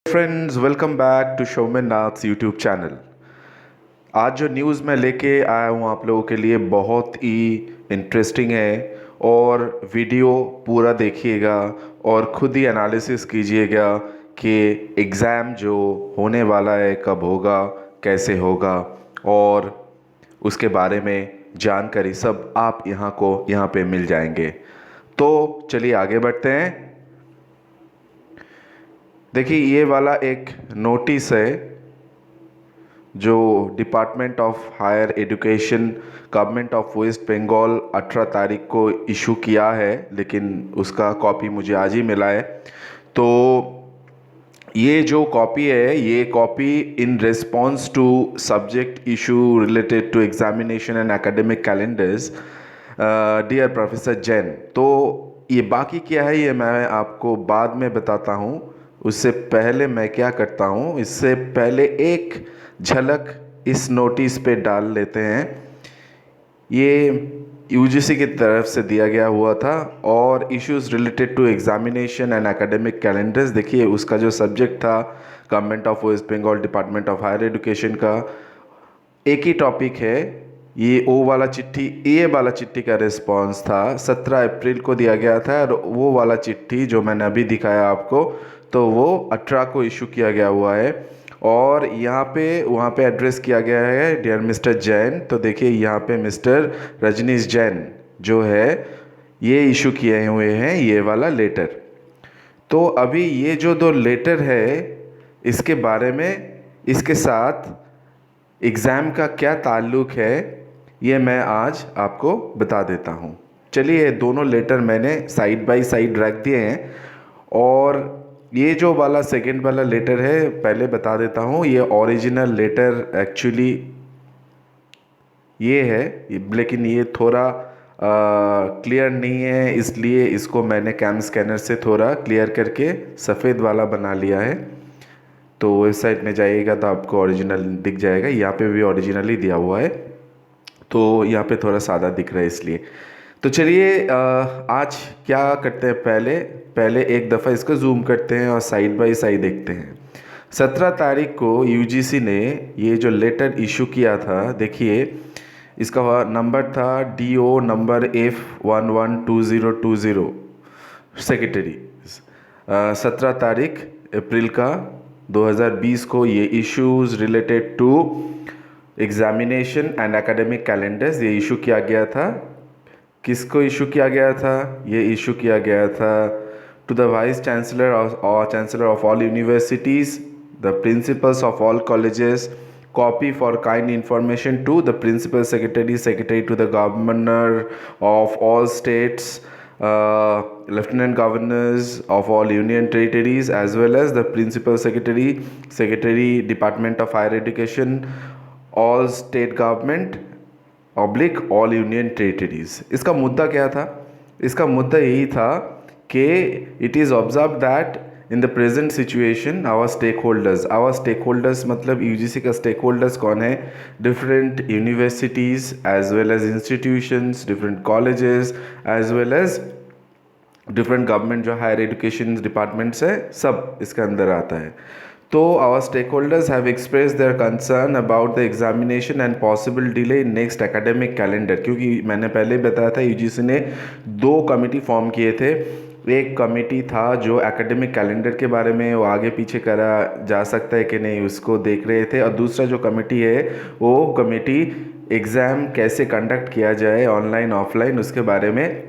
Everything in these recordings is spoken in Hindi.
Friends, welcome back to Shomen Nath's YouTube channel. आज जो न्यूज़ मैं लेके आया हूँ आप लोगों के लिए बहुत ही इंटरेस्टिंग है और वीडियो पूरा देखिएगा और ख़ुद ही एनालिसिस कीजिएगा कि एग्ज़ाम जो होने वाला है कब होगा, कैसे होगा और उसके बारे में जानकारी सब आप यहाँ पे मिल जाएंगे। तो चलिए आगे बढ़ते हैं। देखिए ये वाला एक नोटिस है जो department of higher education government of West Bengal 18 तारीख को इशू किया है, लेकिन उसका कॉपी मुझे आज ही मिला है। तो ये जो कॉपी है, ये copy in response to subject issue related to examination and academic calendars dear professor Jain. तो ये बाकी क्या है ये मैं आपको बाद में बताता हूँ। उससे पहले मैं क्या करता हूँ, इससे पहले एक झलक इस नोटिस पे डाल लेते हैं। ये यूजीसी की तरफ से दिया गया हुआ था और issues related to examination and academic calendars. देखिए उसका जो सब्जेक्ट था government of West Bengal department of higher education का एक ही टॉपिक है। ये ओ वाला चिट्ठी, ए वाला चिट्ठी का रिस्पांस था 17 अप्रैल को दिया गया था और वो वाला चिट्ठी जो मैंने अभी दिखाया आपको, तो वो 18 को इशू किया गया हुआ है और वहाँ पे एड्रेस किया गया है डियर मिस्टर जैन। तो देखिए यहाँ पे मिस्टर रजनीश जैन जो है ये इशू किए हुए हैं ये वाला लेटर। तो अभी ये जो दो लेटर है इसके बारे में, इसके साथ एग्ज़ाम का क्या ताल्लुक़ है ये मैं आज आपको बता देता हूँ। चलिए दोनों लेटर मैंने साइड बाय साइड रख दिए हैं और ये जो वाला सेकंड वाला लेटर है पहले बता देता हूँ। ये ओरिजिनल लेटर एक्चुअली ये है, लेकिन ये थोड़ा क्लियर नहीं है, इसलिए इसको मैंने कैम स्कैनर से थोड़ा क्लियर करके सफ़ेद वाला बना लिया है। तो वेबसाइट में जाइएगा तो आपको ओरिजिनल दिख जाएगा। यहाँ पे भी ओरिजिनल ही दिया हुआ है, तो यहाँ पे थोड़ा सादा दिख रहा है इसलिए। तो चलिए आज क्या करते हैं, पहले एक दफ़ा इसको जूम करते हैं और साइड बाय साइड देखते हैं। 17 तारीख को यूजीसी ने ये जो लेटर इशू किया था, देखिए इसका नंबर था DO नंबर F112020 सेक्रेटरी। 17 तारीख अप्रैल का 2020 को ये issues related to examination and academic calendars ये इशू किया गया था। किसको इशू किया गया था? ये इशू किया गया था टू द वाइस चांसलर और chancellor of all universities, the principles of all colleges, copy for kind information to the principal secretary to the governor of all states, lieutenant governors of all union territories, as well as the principal secretary department of higher education, all state government oblique all union territories. इसका मुद्दा क्या था? इसका मुद्दा यही था कि it is observe that in the present situation our stakeholders मतलब यूजीसी का स्टेक होल्डर्स कौन है? Different universities as well as institutions, different colleges as well as different government जो हायर एजुकेशन डिपार्टमेंट्स है, सब इसके अंदर आता है। तो our stakeholders have expressed their concern about the examination and possible delay in next academic calendar। क्योंकि मैंने पहले बताया था यूजीसी ने 2 कमेटी फॉर्म किए थे। एक कमेटी था जो एकेडमिक कैलेंडर के बारे में वो आगे पीछे करा जा सकता है कि नहीं उसको देख रहे थे, और दूसरा जो कमेटी है वो कमेटी एग्ज़ाम कैसे कंडक्ट किया जाए ऑनलाइन ऑफलाइन उसके बारे में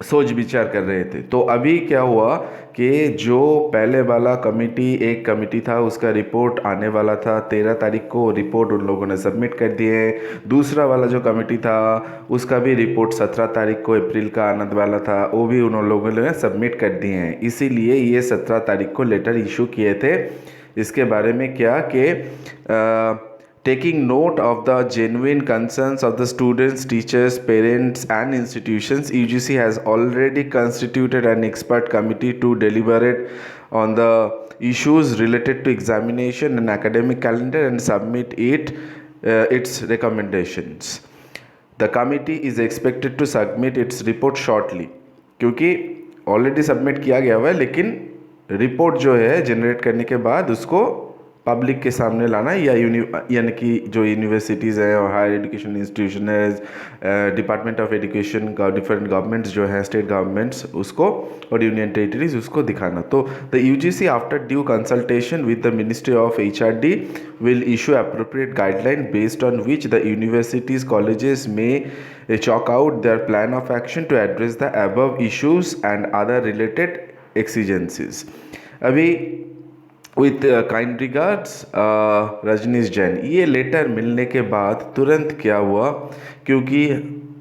सोच विचार कर रहे थे। तो अभी क्या हुआ कि जो पहले वाला एक कमेटी था उसका रिपोर्ट आने वाला था 13 तारीख को, रिपोर्ट उन लोगों ने सबमिट कर दिए। दूसरा वाला जो कमेटी था उसका भी रिपोर्ट 17 तारीख को अप्रैल का आने वाला था, वो भी उन लोगों ने सबमिट कर दिए हैं। इसीलिए ये 17 तारीख को लेटर इशू किए थे। इसके बारे में क्या कि taking note of the genuine concerns of the students, teachers, parents and institutions, UGC has already constituted an expert committee to deliberate on the issues related to examination and academic calendar and submit its recommendations. The committee is expected to submit its report shortly। क्योंकि ऑलरेडी सबमिट किया गया हुआ है, लेकिन रिपोर्ट जो है जनरेट करने के बाद उसको पब्लिक के सामने लाना, या यानी कि जो यूनिवर्सिटीज़ हैं और हायर एजुकेशन इंस्टीट्यूशन है, डिपार्टमेंट ऑफ एजुकेशन का डिफरेंट गवर्नमेंट्स जो हैं, स्टेट गवर्नमेंट्स उसको और यूनियन टेरिटरीज उसको दिखाना। तो the UGC after due consultation with the ministry of HRD will issue appropriate guideline based on which the universities colleges में chalk out their plan of action to address the above issues and other related exigencies. अभी with kind regards Rajnish Jain, ये लेटर मिलने के बाद तुरंत क्या हुआ, क्योंकि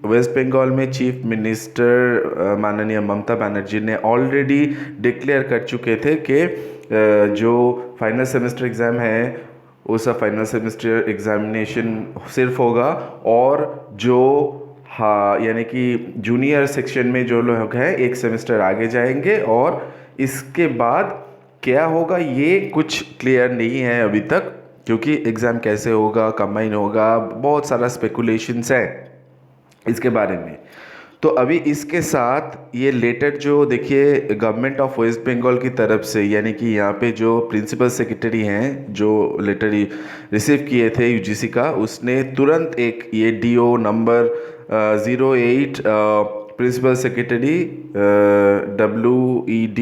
वेस्ट बंगाल में चीफ मिनिस्टर माननीय ममता बनर्जी ने ऑलरेडी डिक्लेयर कर चुके थे कि जो फाइनल सेमेस्टर एग्ज़ाम है उस फाइनल सेमेस्टर एग्जामिनेशन सिर्फ होगा, और जो हाँ यानी कि जूनियर सेक्शन में जो लोग हैं एक सेमेस्टर आगे जाएंगे, और इसके बाद क्या होगा ये कुछ क्लियर नहीं है अभी तक, क्योंकि एग्ज़ाम कैसे होगा, कंबाइन होगा, बहुत सारा स्पेकुलेशंस है इसके बारे में। तो अभी इसके साथ ये लेटर जो देखिए गवर्नमेंट ऑफ वेस्ट बंगाल की तरफ से, यानी कि यहाँ पे जो प्रिंसिपल सेक्रेटरी हैं जो लेटर रिसीव किए थे यूजीसी का, उसने तुरंत एक ये DO number 08 principal secretary WED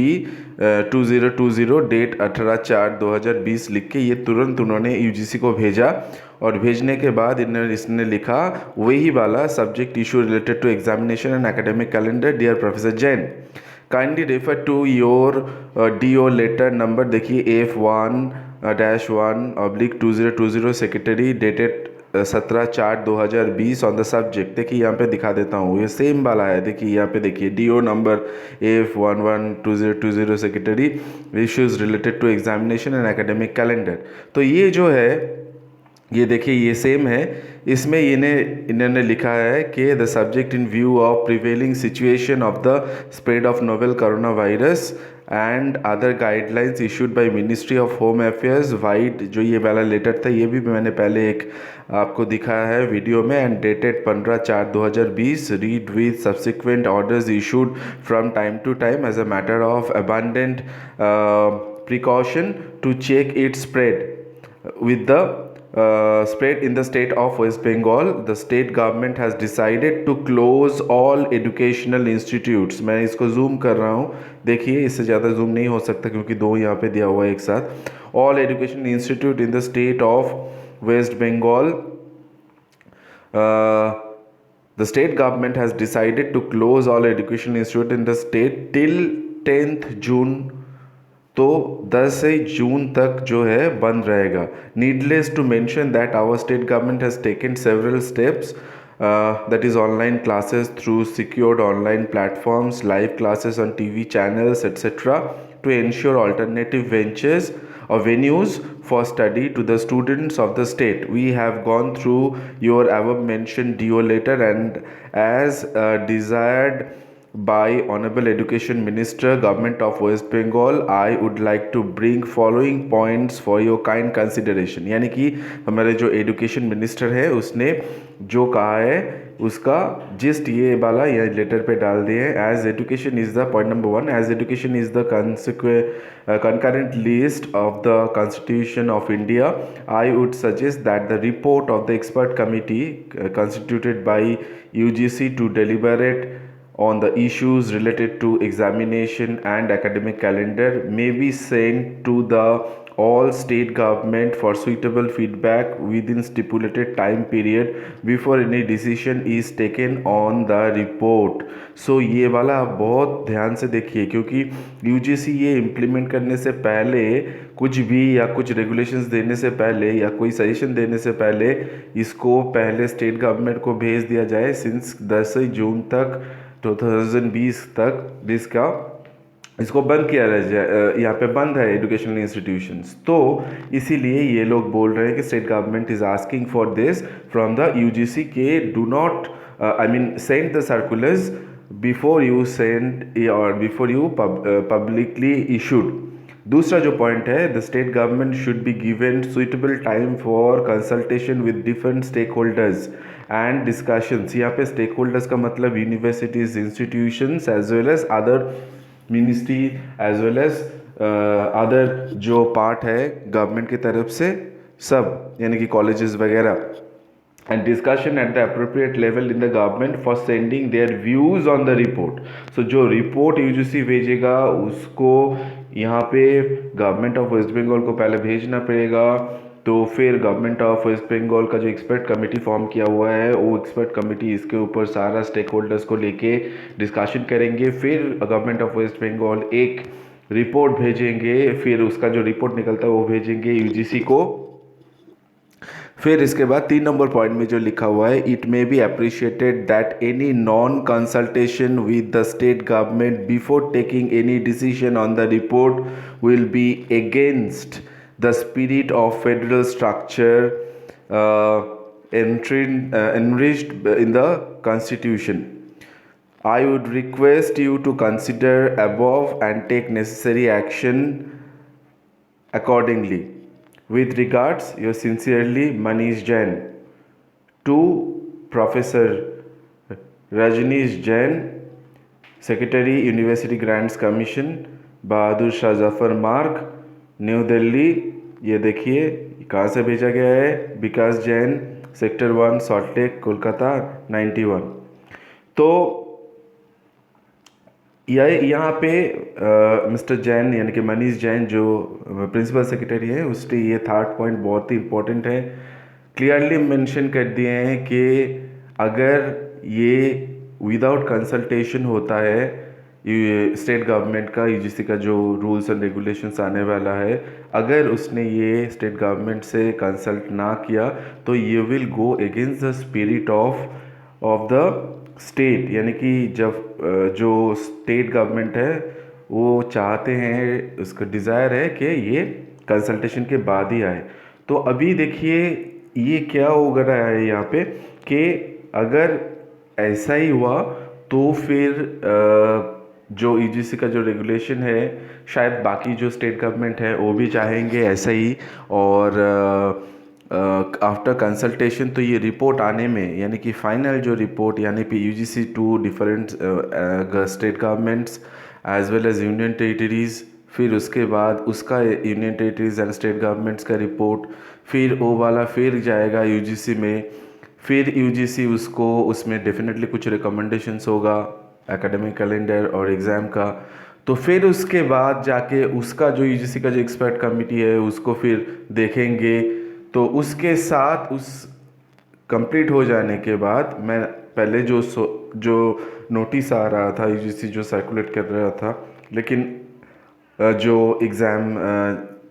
2020 date 18/4/2020 लिख के ये तुरंत उन्होंने यूजीसी को भेजा, और भेजने के बाद इसने लिखा वही वाला subject issue related to examination and academic calendar dear professor Jain, kindly refer to your DO letter number, देखिए F1-1/2020 secretary dated 17/4/2020 on the subject. देखिए यहाँ पे दिखा देता हूँ, ये सेम वाला है, देखिए यहाँ पे देखिए DO number F1-1/2020 secretary issues related to examination and academic calendar. तो ये जो है ये देखिए ये सेम है, इसमें इन्होंने लिखा है कि the subject in view of prevailing situation of the spread of novel corona virus and other guidelines issued by ministry of home affairs wide, जो ये वाला लेटर था ये भी मैंने पहले एक आपको दिखाया है वीडियो में, and dated 15/4/2020 read with subsequent orders issued from time to time as a matter of abundant precaution to check its spread with the spread in the state of West Bengal. The state government has decided to close all educational institutes. मैं इसको zoom कर रहा हूँ, देखिए इससे ज़्यादा zoom नहीं हो सकता क्योंकि दो यहाँ पे दिया हुआ है एक साथ। All educational institute in the state of West Bengal. The state government has decided to close all educational institute in the state till 10th June. तो 10 जून तक जो है बंद रहेगा। Needless to mention that our state government has taken several steps, that is online classes through secured online platforms, live classes on TV channels, etc., to ensure alternative ventures or venues for study to the students of the state. We have gone through your above mentioned DO letter, and as desired by Honorable Education Minister, Government of West Bengal, I would like to bring following points for your kind consideration. यानी कि हमारे जो एजुकेशन मिनिस्टर है उसने जो कहा है उसका जिस्ट ये वाला ये लेटर पे डाल दिए। As education is the point number 1, as education is the concurrent list of the Constitution of India, I would suggest that the report of the expert committee constituted by UGC to deliberate on the issues related to examination and academic calendar may be sent to the all state government for suitable feedback within stipulated time period before any decision is taken on the report. So ये वाला आप बहुत ध्यान से देखिए, क्योंकि UGC ये इम्प्लीमेंट करने से पहले कुछ भी या कुछ रेगुलेशंस देने से पहले या कोई सजेशन देने से पहले इसको पहले स्टेट गवर्नमेंट को भेज दिया जाए। सिंस 10 जून तक 2020 तक इसको बंद किया जाए, यहाँ पे बंद है एजुकेशनल इंस्टीट्यूशंस। तो इसीलिए ये लोग बोल रहे हैं कि state government is asking for this from the UGC के do not send the circulars before you send और बिफोर यू पब्लिकली इशूड। दूसरा जो पॉइंट है, the state government should be given suitable time for consultation with different stakeholders and discussions. यहाँ पे स्टेक होल्डर्स का मतलब universities, institutions as well as other ministry as well as other जो पार्ट है गवर्नमेंट की तरफ से, सब यानी कि कॉलेजेस वगैरह, and discussion at the appropriate level in the government for sending their views on the report. So जो रिपोर्ट यूजीसी भेजेगा उसको यहाँ पे गवर्नमेंट ऑफ वेस्ट बंगाल को पहले भेजना पड़ेगा, तो फिर गवर्नमेंट ऑफ वेस्ट बंगाल का जो एक्सपर्ट कमेटी फॉर्म किया हुआ है वो एक्सपर्ट कमेटी इसके ऊपर सारा स्टेक होल्डर्स को लेके डिस्कशन करेंगे, फिर गवर्नमेंट ऑफ वेस्ट बंगाल एक रिपोर्ट भेजेंगे, फिर उसका जो रिपोर्ट निकलता है वो भेजेंगे यूजीसी को। फिर इसके बाद 3 नंबर पॉइंट में जो लिखा हुआ है, it may be appreciated that any non consultation with the state government before taking any decision on the report will be against the spirit of federal structure enriched in the constitution. I would request you to consider above and take necessary action accordingly. With regards, yours sincerely, Manish Jain. To Professor Rajneesh Jain, Secretary, University Grants Commission, Bahadur Shah Zafar मार्ग, न्यू दिल्ली। ये देखिए कहाँ से भेजा गया है, Vikas Jain, sector 1, salt lake, Kolkata 91। तो यहाँ पे मिस्टर जैन यानी कि मनीष जैन जो प्रिंसिपल सेक्रेटरी है, उसने ये थर्ड पॉइंट बहुत ही इम्पोर्टेंट है, क्लियरली मेंशन कर दिए हैं कि अगर ये विदाउट कंसल्टेशन होता है स्टेट गवर्नमेंट का, यूजीसी का जो रूल्स एंड रेगुलेशंस आने वाला है, अगर उसने ये स्टेट गवर्नमेंट से कंसल्ट ना किया तो ये will go against the spirit of the state, यानी कि जब जो स्टेट गवर्नमेंट है वो चाहते हैं, उसका डिज़ायर है कि ये कंसल्टेशन के बाद ही आए। तो अभी देखिए ये क्या हो रहा है यहाँ पे कि अगर ऐसा ही हुआ तो फिर जो यूजीसी का जो रेगुलेशन है, शायद बाकी जो स्टेट गवर्नमेंट है वो भी चाहेंगे ऐसा ही, और आफ्टर कंसल्टेशन तो ये रिपोर्ट आने में, यानी कि फाइनल जो रिपोर्ट, यानी कि UGC to different state governments as well as union territories, फिर उसके बाद उसका union territories and state governments का रिपोर्ट, फिर वो वाला फिर जाएगा यूजीसी में, फिर यूजीसी उसको, उसमें डेफिनेटली कुछ रिकमेंडेशंस होगा एकेडमिक कैलेंडर और एग्ज़ाम का, तो फिर उसके बाद जाके उसका जो यूजीसी का जो एक्सपर्ट कमेटी है उसको फिर देखेंगे। तो उसके साथ उस कंप्लीट हो जाने के बाद, मैं पहले जो नोटिस आ रहा था यूजीसी जो सर्कुलेट कर रहा था, लेकिन जो एग्ज़ाम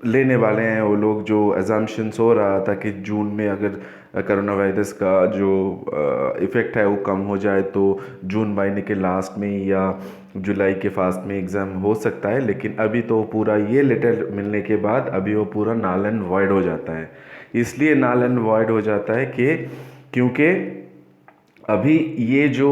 लेने वाले हैं वो लोग, जो अजम्पशंस हो रहा था कि जून में अगर करोना वायरस का जो इफ़ेक्ट है वो कम हो जाए तो जून महीने के लास्ट में या जुलाई के फास्ट में एग्ज़ाम हो सकता है, लेकिन अभी तो पूरा ये लेटर मिलने के बाद अभी वो पूरा नल एंड वॉइड हो जाता है। इसलिए नल एंड वॉइड हो जाता है कि क्योंकि अभी ये जो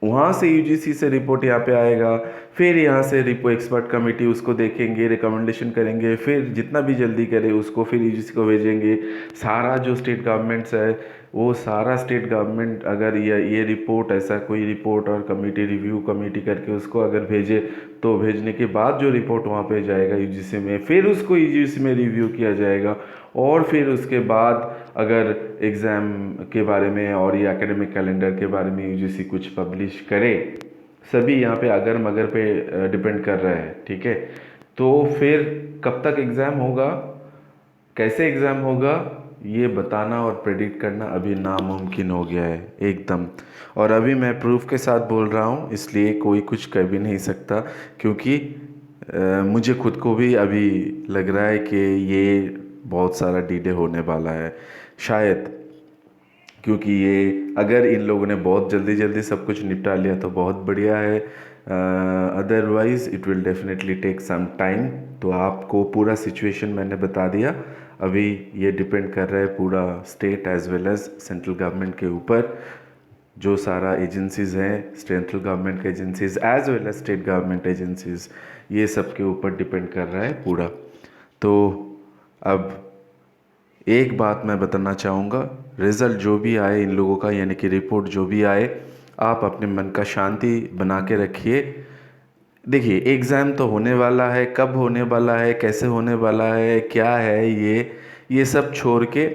वहाँ से यूजीसी से रिपोर्ट यहाँ पे आएगा, फिर यहाँ से एक्सपर्ट कमेटी उसको देखेंगे, रिकमेंडेशन करेंगे, फिर जितना भी जल्दी करे उसको फिर यूजीसी को भेजेंगे। सारा जो स्टेट गवर्नमेंट्स है वो सारा स्टेट गवर्नमेंट अगर ये रिपोर्ट, ऐसा कोई रिपोर्ट और कमेटी रिव्यू कमेटी करके उसको अगर भेजे, तो भेजने के बाद जो रिपोर्ट वहाँ पे जाएगा यूजीसी में, फिर उसको यूजीसी में रिव्यू किया जाएगा, और फिर उसके बाद अगर एग्ज़ाम के बारे में और ये एकेडमिक कैलेंडर के बारे में यूजीसी कुछ पब्लिश करे, सभी यहाँ पे अगर मगर पे डिपेंड कर रहा है, ठीक है। तो फिर कब तक एग्ज़ाम होगा, कैसे एग्ज़ाम होगा, ये बताना और प्रेडिक्ट करना अभी नामुमकिन हो गया है एकदम। और अभी मैं प्रूफ के साथ बोल रहा हूँ, इसलिए कोई कुछ कर भी नहीं सकता, क्योंकि मुझे खुद को भी अभी लग रहा है कि ये बहुत सारा डिले होने वाला है शायद, क्योंकि ये अगर इन लोगों ने बहुत जल्दी जल्दी सब कुछ निपटा लिया तो बहुत बढ़िया है, otherwise it will definitely take some time. तो आपको पूरा सिचुएशन मैंने बता दिया। अभी ये डिपेंड कर रहा है पूरा state as well as central government के ऊपर। जो सारा एजेंसीज़ हैं, सेंट्रल गवर्नमेंट के agencies as well as state government agencies, ये सब के ऊपर डिपेंड कर रहा है पूरा। तो अब एक बात मैं बताना चाहूँगा, रिज़ल्ट जो भी आए इन लोगों का, यानी कि रिपोर्ट जो भी आए, आप अपने मन का शांति बना के रखिए। देखिए एग्ज़ाम तो होने वाला है, कब होने वाला है, कैसे होने वाला है, क्या है ये सब छोड़ के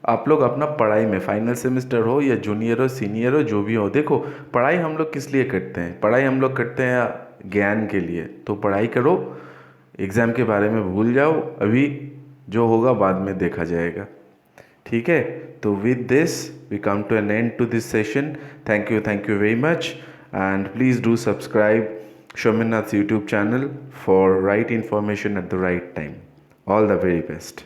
आप लोग अपना पढ़ाई में, फाइनल सेमेस्टर हो या जूनियर हो सीनियर हो जो भी हो, देखो पढ़ाई हम लोग किस लिए करते हैं? पढ़ाई हम लोग करते हैं ज्ञान के लिए। तो पढ़ाई करो, एग्ज़ाम के बारे में भूल जाओ, अभी जो होगा बाद में देखा जाएगा। ठीक है, तो with this we come to an end to this session. Thank you very much, and please do subscribe Shominnath's YouTube channel for right information at the right time. All the very best.